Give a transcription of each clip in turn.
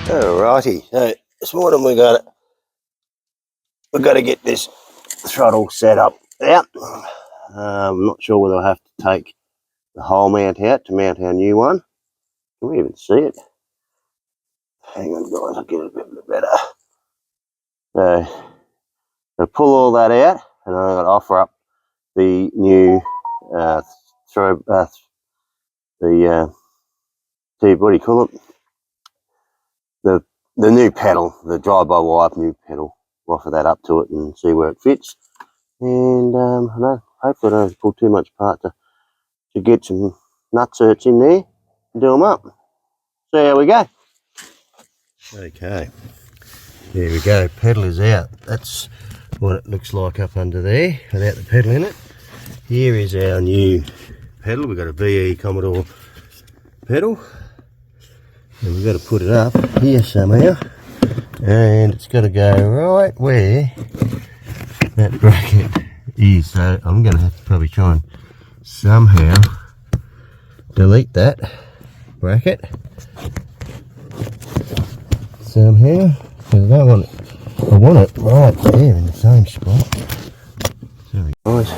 Alrighty, so this morning we've got to get this throttle set up out. I'm not sure whether I'll have to take the whole mount out to mount our new one. Can we even see it? Hang on guys, I'll get it a bit better. So I'll pull all that out and I'm going to offer up the new what do you call it? The new pedal, the drive-by-wire new pedal. We'll offer that up to it and see where it fits. And hopefully I don't have to pull too much apart to get some nutserts in there and do them up. See how we go. Okay, there we go, pedal is out. That's what it looks like up under there without the pedal in it. Here is our new pedal. We've got a VE Commodore pedal. And we've got to put it up here somehow, and it's got to go right where that bracket is. So I'm going to have to probably try and somehow delete that bracket somehow, because I don't want it. I want it right there in the same spot. There we go, guys.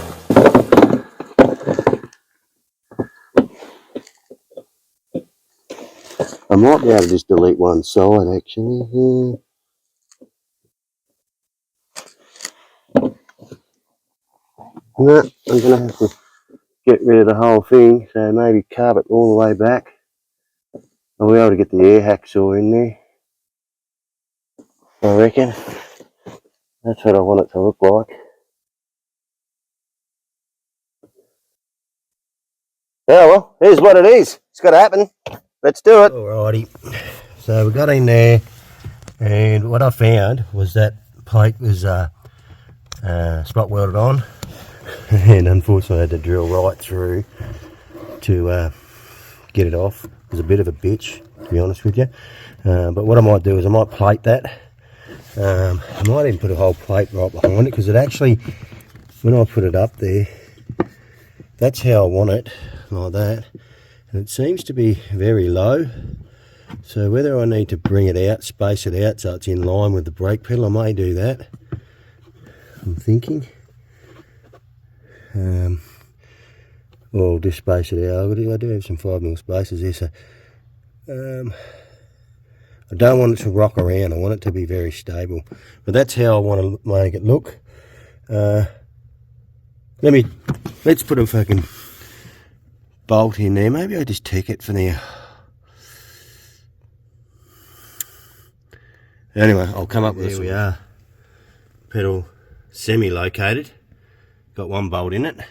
I might be able to just delete one side actually. No, I'm going to have to get rid of the whole thing, so maybe carve it all the way back. I'll be able to get the air hacksaw in there, I reckon. That's what I want it to look like. Oh well, here's what it is. It's got to happen. Let's do it. Alrighty, so we got in there, and what I found was that plate was spot welded on, and unfortunately I had to drill right through to get it off. It was a bit of a bitch, to be honest with you. But what I might do is I might plate that. I might even put a whole plate right behind it, because it actually, when I put it up there, that's how I want it, like that. And it seems to be very low, so whether I need to bring it out, space it out so it's in line with the brake pedal, I may do that. I'm thinking. Or just space it out. I do have some 5mm spaces there, so I don't want it to rock around. I want it to be very stable. But that's how I want to make it look. Let's put a fucking bolt in there. Maybe I just take it for now. Anyway, I'll come up with this. Here we are. Pedal semi-located. Got one bolt in it.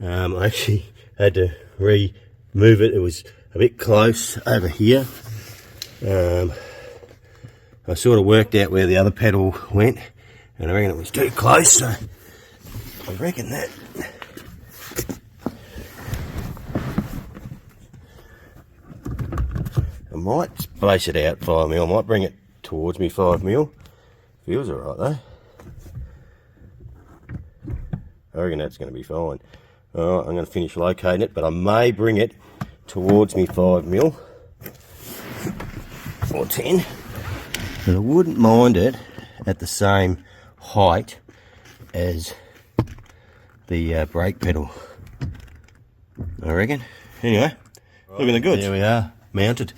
I actually had to remove it. It was a bit close over here. I sort of worked out where the other pedal went, and I reckon it was too close, so I reckon that I might space it out 5mm. I might bring it towards me 5mm. Feels alright though. I reckon that's going to be fine. Alright, I'm going to finish locating it, but I may bring it towards me 5mm or 10. But I wouldn't mind it at the same height as the brake pedal, I reckon. Anyway, look at the goods. There we are, mounted.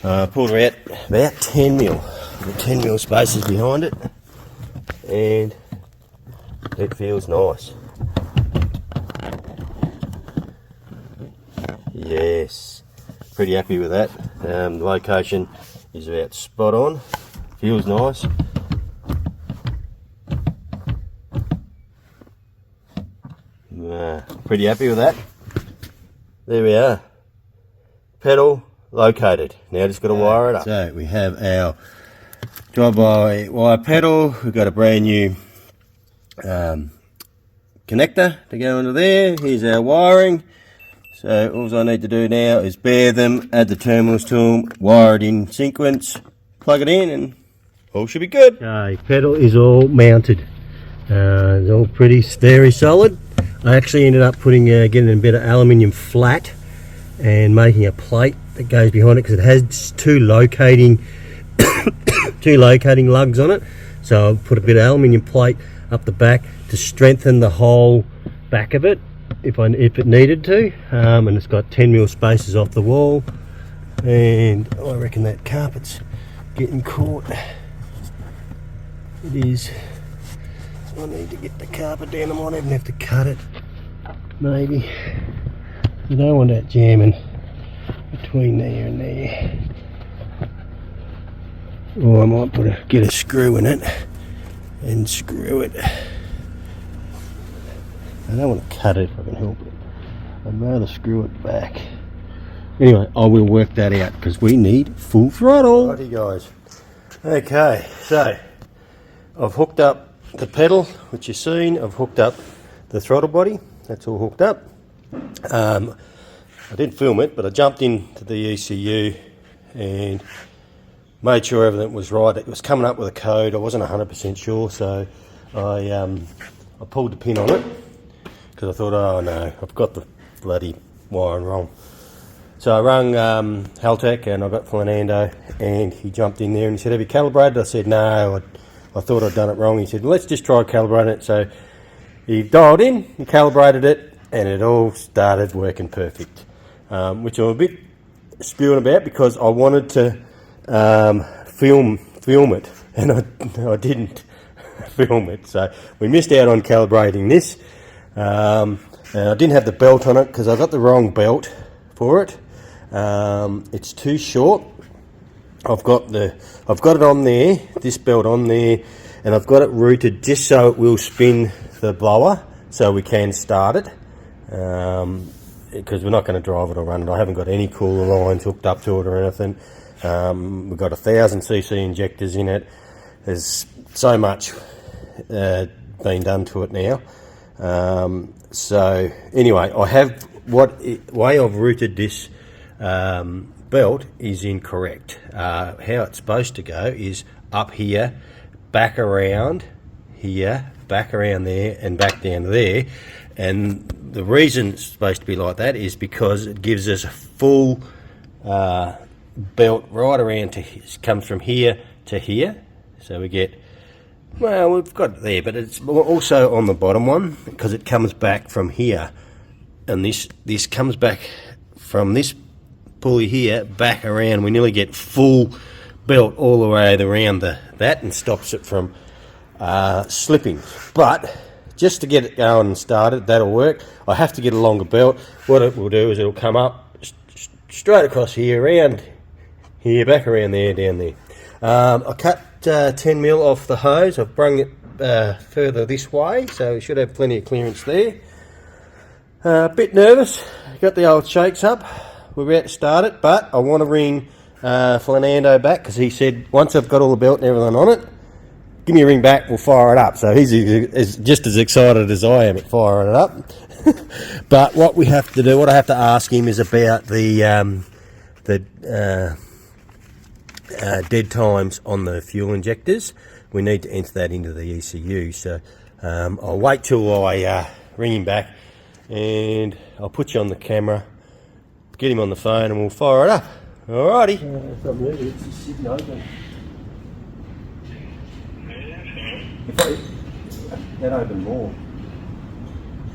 Pulled her out about 10mm. The 10mm spaces behind it, and it feels nice. Yes, pretty happy with that. The location is about spot on. Feels nice. Pretty happy with that. There we are. Pedal located. Now just got to wire it up. So we have our drive-by-wire pedal. We've got a brand new connector to go into there. Here's our wiring. So all I need to do now is bare them, add the terminals to them, wire it in sequence, plug it in, and all should be good. Okay, pedal is all mounted. It's all very solid. I actually ended up getting a bit of aluminium flat and making a plate that goes behind it, because it has two locating lugs on it. So I'll put a bit of aluminium plate up the back to strengthen the whole back of it if it needed to, and it's got 10mm spaces off the wall, and I reckon that carpet's getting caught. It is. I need to get the carpet down. I might even have to cut it, maybe. You don't want that jamming between there and there. Or I might get a screw in it and screw it. I don't want to cut it if I can help it. I'd rather screw it back. Anyway, I will work that out because we need full throttle. Righty guys. Okay, so I've hooked up the pedal, which you've seen. I've hooked up the throttle body. That's all hooked up. I didn't film it, but I jumped into the ECU and made sure everything was right. It was coming up with a code. I wasn't 100% sure, so I pulled the pin on it because I thought, oh no, I've got the bloody wiring wrong. So I rang Haltech and I got Fernando, and he jumped in there and he said, have you calibrated? I said, no, I thought I'd done it wrong. He said, well, let's just try calibrating it. So he dialed in, he calibrated it, and it all started working perfect, which I'm a bit spewing about because I wanted to film it, and I didn't film it. So we missed out on calibrating this, and I didn't have the belt on it because I got the wrong belt for it. It's too short. I've got it on there, this belt on there, and I've got it routed just so it will spin the blower so we can start it, because we're not going to drive it or run it. I haven't got any cooler lines hooked up to it or anything. We've got 1000cc injectors in it. There's so much been done to it now. So anyway, I have way I've routed this belt is incorrect. How it's supposed to go is up here, back around here, back around there, and back down there. And the reason it's supposed to be like that is because it gives us a full belt right around it comes from here to here. So we get, well, we've got it there, but it's also on the bottom one because it comes back from here, and this comes back from this pulley here back around. We nearly get full belt all the way around that and stops it from slipping. But just to get it going and started, that'll work. I have to get a longer belt. What it will do is it'll come up straight across here, around here, back around there, down there. I cut 10mm off the hose. I've brung it further this way, so we should have plenty of clearance there. A bit nervous. Got the old shakes up. We're about to start it, but I want to ring Fernando back because he said once I've got all the belt and everything on it, give me a ring back, we'll fire it up. So he's just as excited as I am at firing it up. But what we have to do, what I have to ask him is about the dead times on the fuel injectors. We need to enter that into the ECU. So I'll wait till I ring him back, and I'll put you on the camera, get him on the phone, and we'll fire it up. Alrighty. It's just sitting open. That opened more.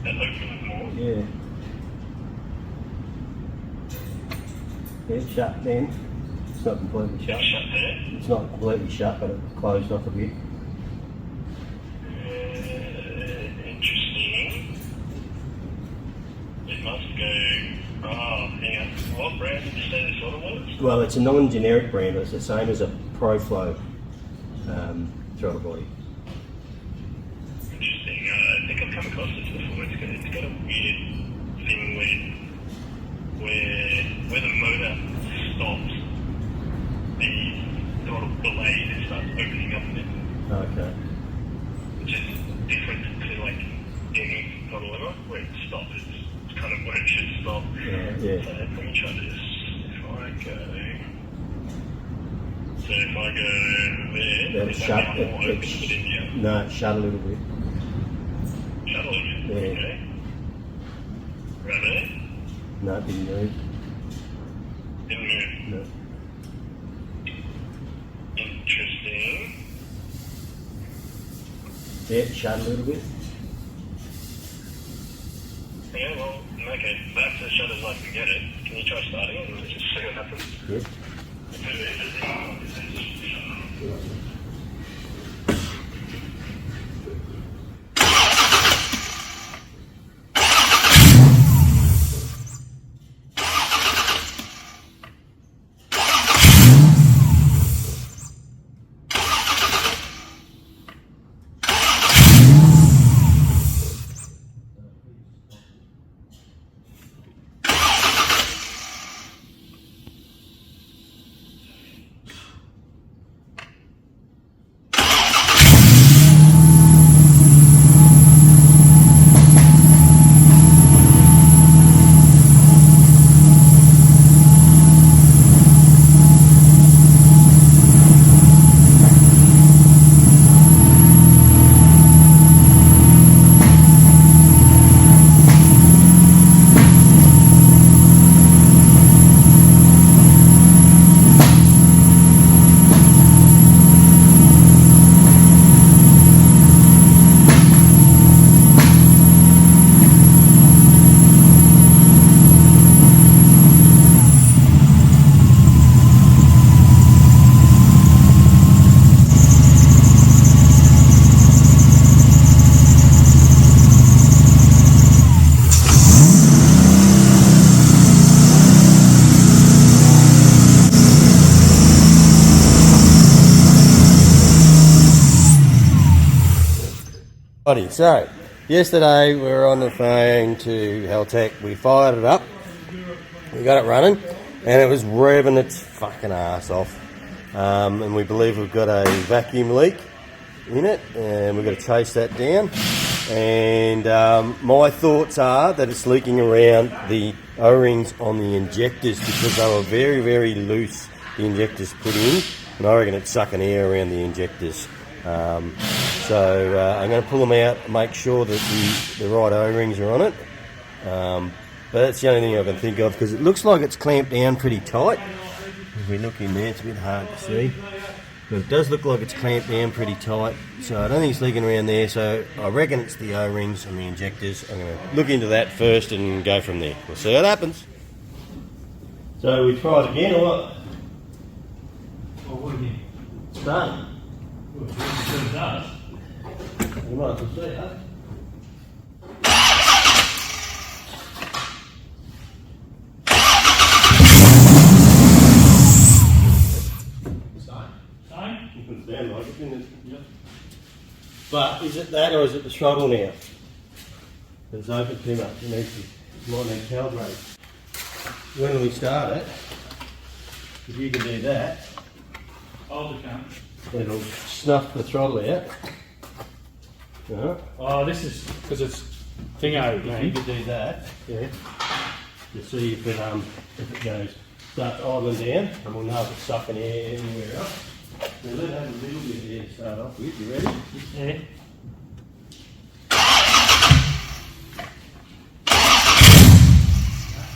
That opened more? Yeah. Yeah, it's shut then. It's not completely shut. It's shut there? It's not completely shut, but it closed off a bit. Interesting. It must go... Oh, hang on. What brand did you say this other was? Well, it's a non-generic brand, but it's the same as a ProFlow throttle body. Interesting. I think I've come across this before. It's got a weird thing where the motor stops, the throttle blade starts opening up a bit. Okay. Which is different to like any throttle lever where it stops. It's kind of where it should stop. Yeah. So let me try this. If I go there, it's shut. No, it's shut a little bit. Shut a little bit? Yeah. Okay. Right there? No, it didn't move. Didn't it shut a little bit? Yeah, well, okay, that's as shut as I can get it. Can you try starting it and just see what happens? Yeah. So, yesterday we were on the phone to Heltec, we fired it up, we got it running, and it was revving its fucking ass off. And we believe we've got a vacuum leak in it, and we've got to chase that down. And my thoughts are that it's leaking around the O-rings on the injectors because they were very, very loose, the injectors put in, and I reckon it's sucking air around the injectors. So I'm going to pull them out and make sure that the right O-rings are on it. But that's the only thing I can think of because it looks like it's clamped down pretty tight. If we look in there, it's a bit hard to see. But it does look like it's clamped down pretty tight. So I don't think it's leaking around there. So I reckon it's the O-rings and the injectors. I'm going to look into that first and go from there. We'll see what happens. So we try it again or what? Well, what again? It's done. Well, it does. You might as well see it. Sound like it, didn't it? Yep. But is it that or is it the throttle now? It's open too much. It might need calibrate. When we start it, if you can do that, I'll just come. it'll snuff the throttle out. Oh, this is because it's thingo. If you could do that, yeah, to see if it goes starts idling down, and we'll know if it's sucking air anywhere else. So let's have a little bit here to start off with. You ready? Yeah.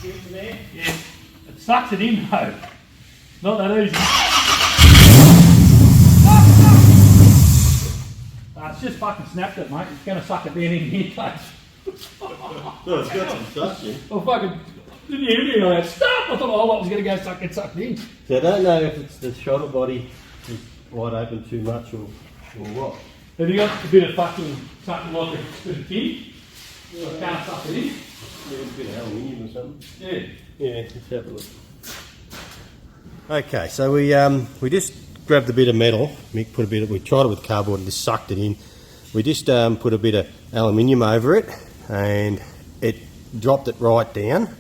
Give it to me. Yeah. It sucks it in though. Not that easy. It's just fucking snapped it, mate. It's going to suck it down in here, touch. No, it's got some suction. Oh, fucking. Didn't you hear me on that? Stop! I thought all that was going to go get sucked in. So I don't know if it's the throttle body is wide open too much or what. Have you got a bit of fucking something like a bit of tin? I can't suck it in. Yeah, a bit of aluminium or something. Yeah. Yeah, let's have a look. Okay, so we just grabbed a bit of metal. Mick put a bit of, we tried it with cardboard and just sucked it in. We just put a bit of aluminium over it and it dropped it right down.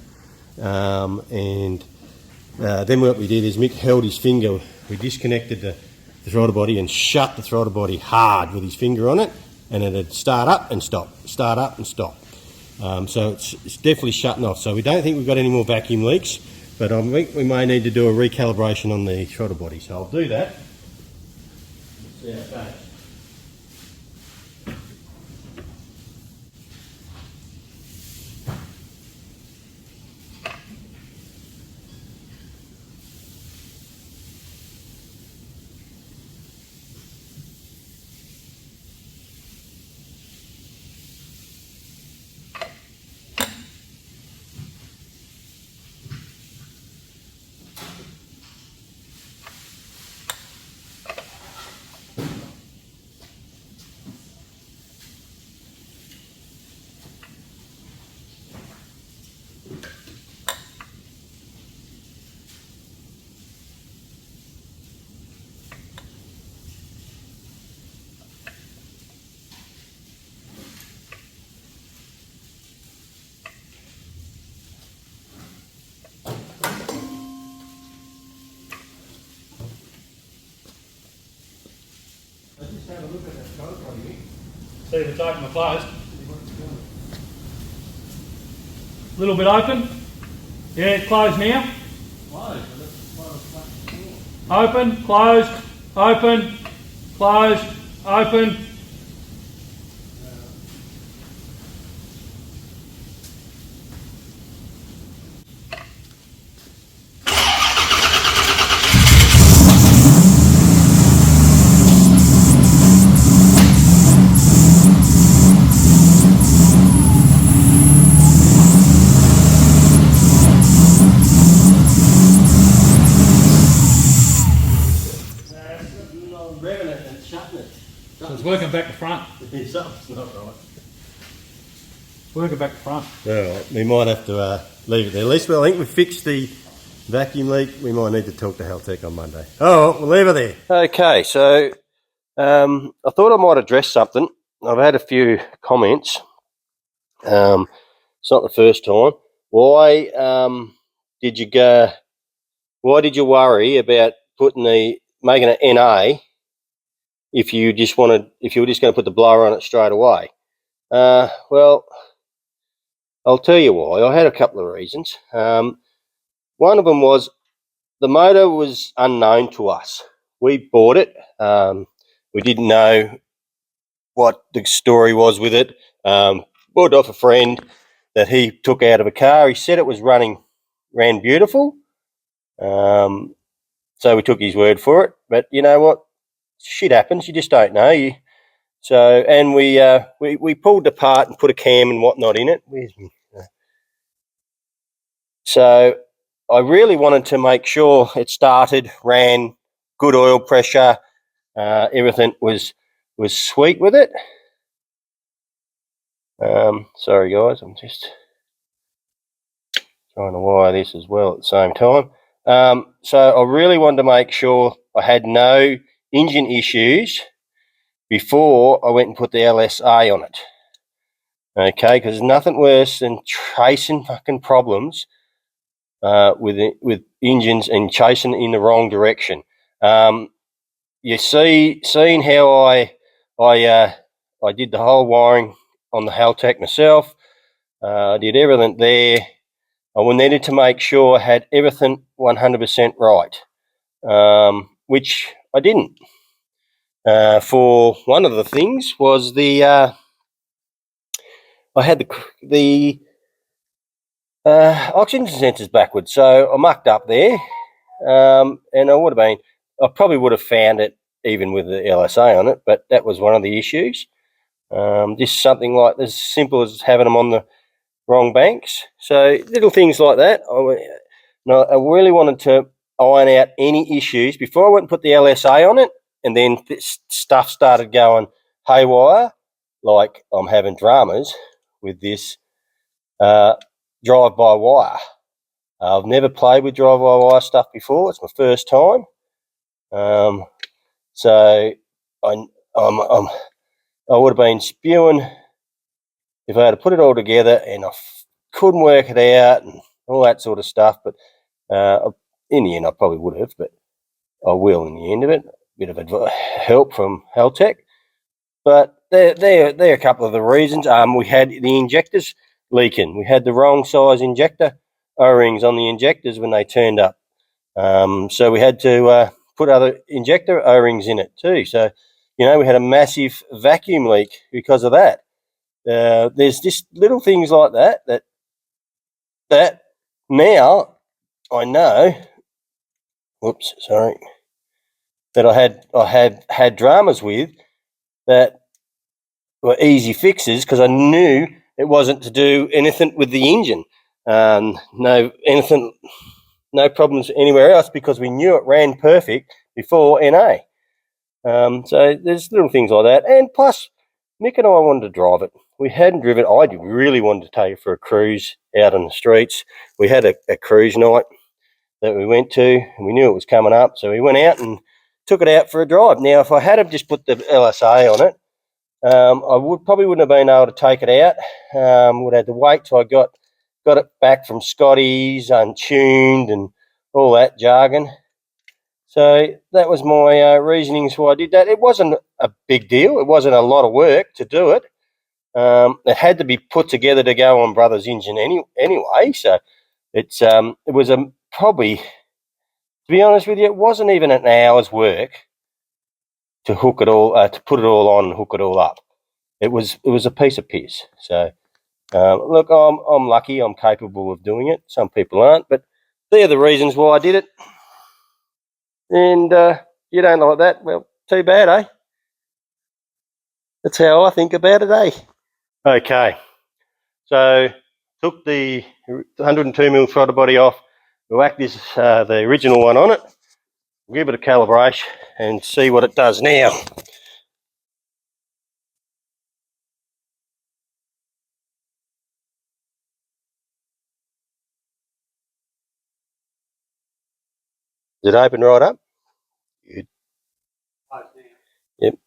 And then what we did is Mick held his finger, we disconnected the throttle body and shut the throttle body hard with his finger on it, and it'd start up and stop, start up and stop. So it's definitely shutting off. So we don't think we've got any more vacuum leaks, but I think we may need to do a recalibration on the throttle body. So I'll do that. See how it goes. See if it's open or closed. A little bit open. Yeah, it's closed now. Open, closed, open, closed, open. So it's working back to front. Something's not right. Working back to front. Alright, we might have to leave it there. At least I think we fixed the vacuum leak. We might need to talk to Haltech on Monday. Oh, we'll leave it there. Okay, so I thought I might address something. I've had a few comments. It's not the first time. Why did you go? Why did you worry about making an NA if you were just going to put the blower on it straight away? Well, I'll tell you why. I had a couple of reasons. One of them was the motor was unknown to us. We bought it. We didn't know what the story was with it. Bought it off a friend that he took out of a car. He said it was ran beautiful. So we took his word for it. But you know what? Shit happens. You just don't know. And we pulled apart and put a cam and whatnot in it. So I really wanted to make sure it started, ran, good oil pressure, everything was sweet with it. Sorry guys, I'm just trying to wire this as well at the same time. So I really wanted to make sure I had no engine issues before I went and put the LSA on it. Okay, because there's nothing worse than chasing fucking problems with engines and chasing in the wrong direction. You seeing how I did the whole wiring on the Haltech myself. I did everything there. I needed to make sure I had everything 100% right, which I didn't. For one of the things was I had the oxygen sensors backwards, so I mucked up there, and I probably would have found it even with the LSA on it, but that was one of the issues. Just something like as simple as having them on the wrong banks. So little things like that. I really wanted to iron out any issues before I went and put the LSA on it, and then stuff started going haywire, like I'm having dramas with this drive-by-wire. I've never played with drive-by-wire stuff before. It's my first time. So I would have been spewing if I had to put it all together, and I couldn't work it out and all that sort of stuff. But in the end, I probably would have, but I will in the end of it. A bit of help from Haltech. But they're a couple of the reasons. We had the injectors leaking. We had the wrong size injector O-rings on the injectors when they turned up. So we had to put other injector O-rings in it too. So, we had a massive vacuum leak because of that. There's just little things like that now I know. Whoops, sorry. That I had dramas with that were easy fixes because I knew it wasn't to do anything with the engine. No problems anywhere else because we knew it ran perfect before NA. So there's little things like that. And plus, Mick and I wanted to drive it. We hadn't driven. I really wanted to take it for a cruise out on the streets. We had a cruise night that we went to, and we knew it was coming up, so we went out and took it out for a drive. Now, if I had have just put the LSA on it, I probably wouldn't have been able to take it out. Would have had to wait till I got it back from Scotty's, untuned, and all that jargon. So that was my reasonings why I did that. It wasn't a big deal. It wasn't a lot of work to do it. It had to be put together to go on Brother's engine anyway. So it was probably, to be honest with you, it wasn't even an hour's work to hook it all, to put it all on and hook it all up. It was a piece of piss. So look, I'm lucky. I'm capable of doing it. Some people aren't, but they're the reasons why I did it. And you don't like that? Well, too bad, eh? That's how I think about it, eh? Okay, so took the 102mm throttle body off. We whacked this, the original one on it. We'll give it a calibration and see what it does now. Is it open right up? Good. Yep.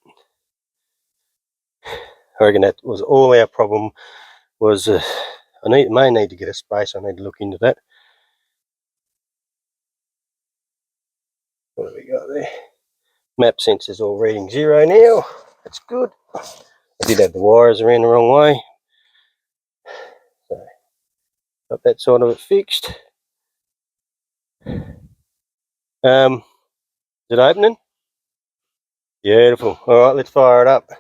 I reckon that was all our problem. Was may need to get a space. I need to look into that. What have we got there? Map sensor's all reading 0 now. That's good. I did have the wires around the wrong way. So got that side of it fixed. Is it opening? Beautiful. All right, let's fire it up.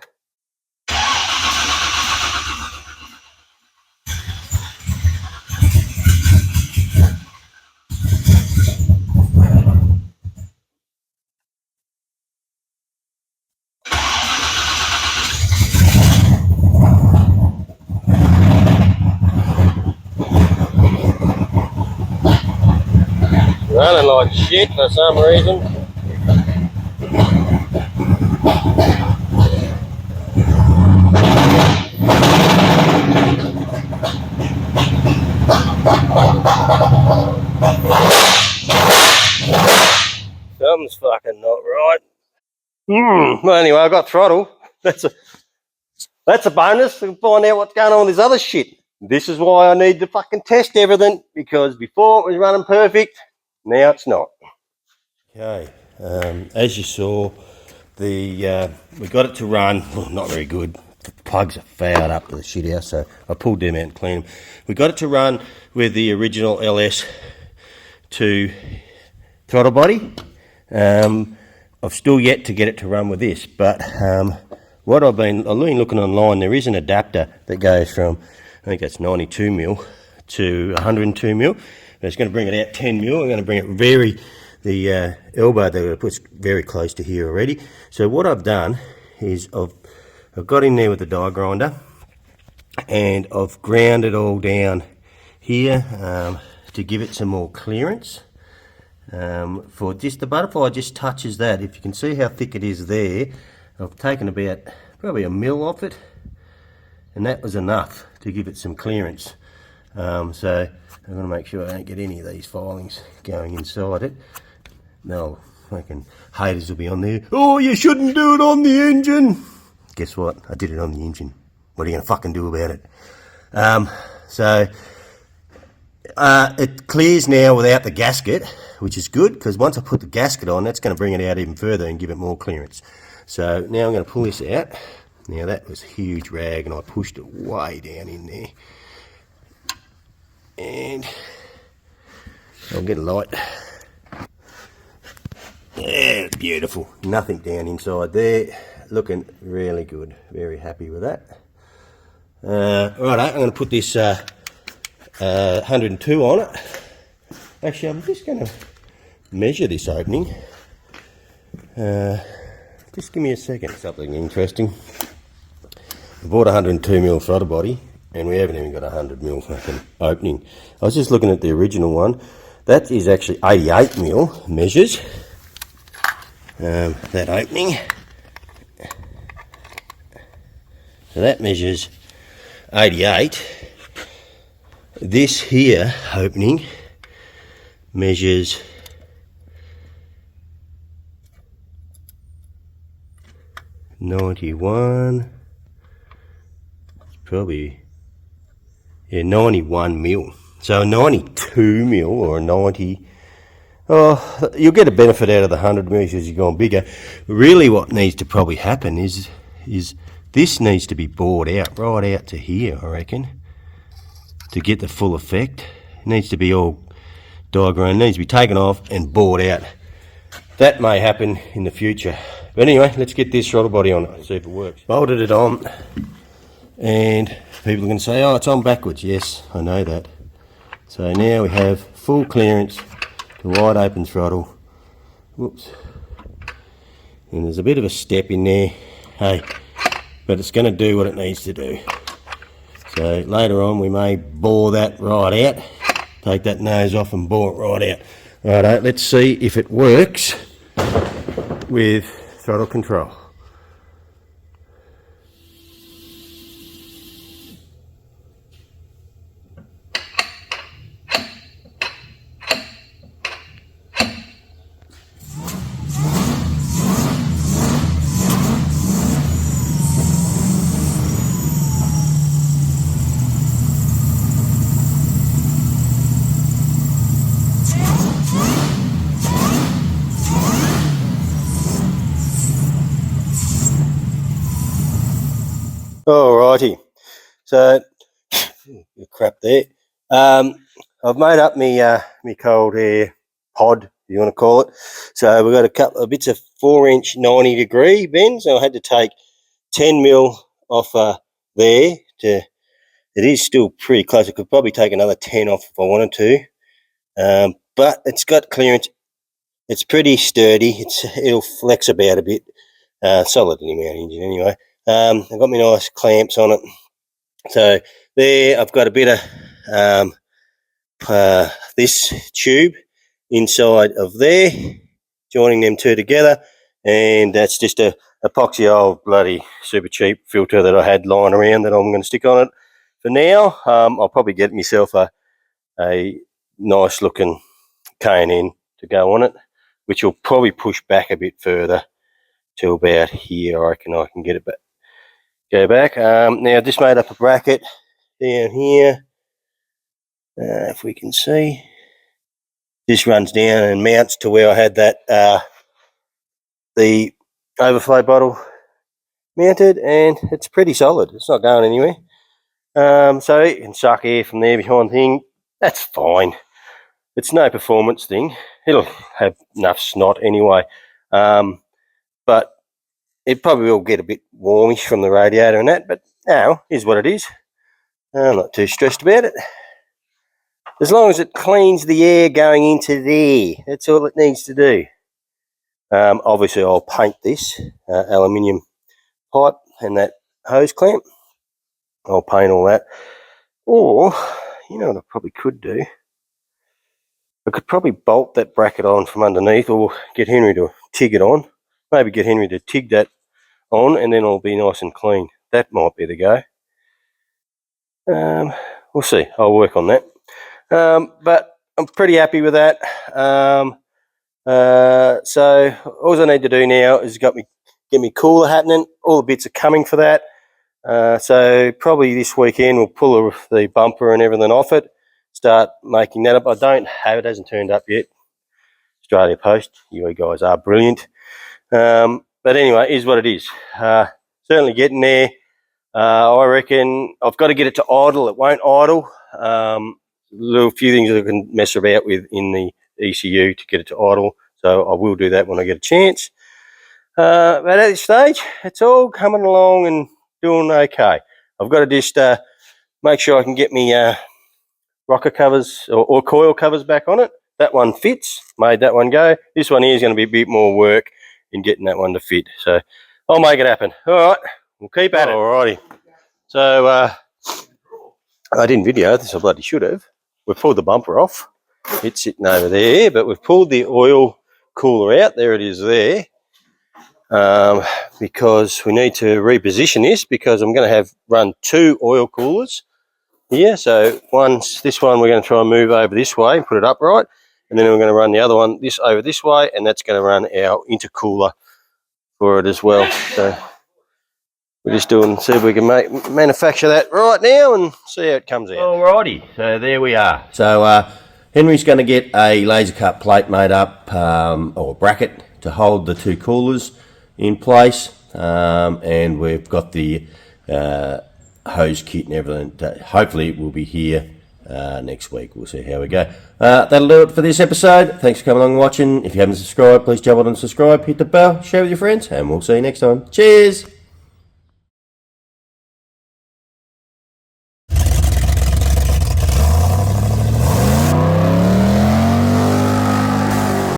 Running like shit for some reason. Something's fucking not right. Well, anyway, I got throttle. That's a bonus to find out what's going on with this other shit. This is why I need to fucking test everything, because before it was running perfect, now it's not. Okay, as you saw, we got it to run. Well, not very good. The plugs are fouled up to the shit house, so I pulled them out and cleaned them. We got it to run with the original LS2 throttle body. I've still yet to get it to run with this, but what I've been looking online, there is an adapter that goes from, I think that's 92mm to 102mm. It's going to bring it out 10mm. I'm going to bring it the elbow that I put's very close to here already. So what I've done is I've got in there with the die grinder, and I've ground it all down here to give it some more clearance. For just the butterfly just touches that. If you can see how thick it is there, I've taken about probably a mil off it, and that was enough to give it some clearance. So I'm going to make sure I don't get any of these filings going inside it. No, fucking haters will be on there. Oh, you shouldn't do it on the engine. Guess what? I did it on the engine. What are you going to fucking do about it? It clears now without the gasket, which is good, because once I put the gasket on, that's going to bring it out even further and give it more clearance. So now I'm going to pull this out. Now that was a huge rag, and I pushed it way down in there. And I'll get a light. Yeah, beautiful. Nothing down inside there. Looking really good. Very happy with that. Right, I'm going to put this 102 on it. Actually, I'm just going to measure this opening. Just give me a second. Something interesting. I bought a 102mm throttle body, and we haven't even got a 100mm fucking opening. I was just looking at the original one. That is actually 88mm measures. That opening. So that measures 88. This here opening measures 91. It's probably 91mm. So a 92mm or a 90 Oh, you'll get a benefit out of the 100 mils as you're going bigger. Really what needs to probably happen is this needs to be bored out, right out to here, I reckon, to get the full effect. It needs to be all diagrammed, needs to be taken off and bored out. That may happen in the future. But anyway, let's get this throttle body on it and see if it works. Bolted it on, and people are going to say, oh, it's on backwards. Yes, I know that. So now we have full clearance, the wide open throttle. Whoops. And there's a bit of a step in there. Hey, but it's going to do what it needs to do. So later on we may bore that right out. Take that nose off and bore it right out. Righto, let's see if it works with throttle control. Alrighty, so crap there. I've made up me cold air pod, if you want to call it. So we've got a couple of bits of 4-inch 90-degree bends. So I had to take 10 mil off there. It is still pretty close. I could probably take another 10 off if I wanted to. But it's got clearance. It's pretty sturdy. It'll flex about a bit. Solid in the mount engine anyway. I've got my nice clamps on it. So there I've got a bit of this tube inside of there, joining them two together, and that's just a epoxy old bloody super cheap filter that I had lying around that I'm going to stick on it for now. I'll probably get myself a nice looking K&N to go on it, which will probably push back a bit further to about here. I reckon I can get it back. Go back. Now I just made up a bracket down here. If we can see, this runs down and mounts to where I had that the overflow bottle mounted, and it's pretty solid. It's not going anywhere. So you can suck air from there behind the thing. That's fine. It's no performance thing. It'll have enough snot anyway. But it probably will get a bit warmish from the radiator and that, but now is what it is. I'm not too stressed about it. As long as it cleans the air going into there, that's all it needs to do. Obviously, I'll paint this aluminium pipe and that hose clamp. I'll paint all that. Or, you know what I probably could do? I could probably bolt that bracket on from underneath, or get Henry to TIG it on. Maybe get Henry to TIG that on, and then it'll be nice and clean. That might be the go. We'll see. I'll work on that. But I'm pretty happy with that. So all I need to do now is get me cooler happening. All the bits are coming for that. So probably this weekend we'll pull the bumper and everything off it. Start making that up. I don't have it. Hasn't turned up yet. Australia Post. You guys are brilliant. But anyway, it is what it is. Certainly getting there. I reckon I've got to get it to idle. It won't idle. Little few things that I can mess about with in the ECU to get it to idle. So I will do that when I get a chance. But at this stage, it's all coming along and doing okay. I've got to just make sure I can get me rocker covers or coil covers back on it. That one fits. Made that one go. This one here is going to be a bit more work in getting that one to fit. So I'll make it happen. All right. We'll keep at it. Alrighty. So I didn't video this. I bloody should have. We've pulled the bumper off. It's sitting over there, but we've pulled the oil cooler out. There it is there. Because we need to reposition this, because I'm going to run 2 oil coolers here. So this one we're going to try and move over this way and put it upright, and then we're going to run the other one over this way, and that's going to run our intercooler for it as well. So we're just see if we can manufacture that right now and see how it comes out. Alrighty, so there we are. So Henry's going to get a laser cut plate made up, or bracket, to hold the 2 coolers in place, and we've got the hose kit and everything. Hopefully it will be here next week. We'll see how we go. That'll do it for this episode. Thanks for coming along and watching. If you haven't subscribed, please jump on and subscribe, hit the bell, share with your friends, and we'll see you next time. Cheers!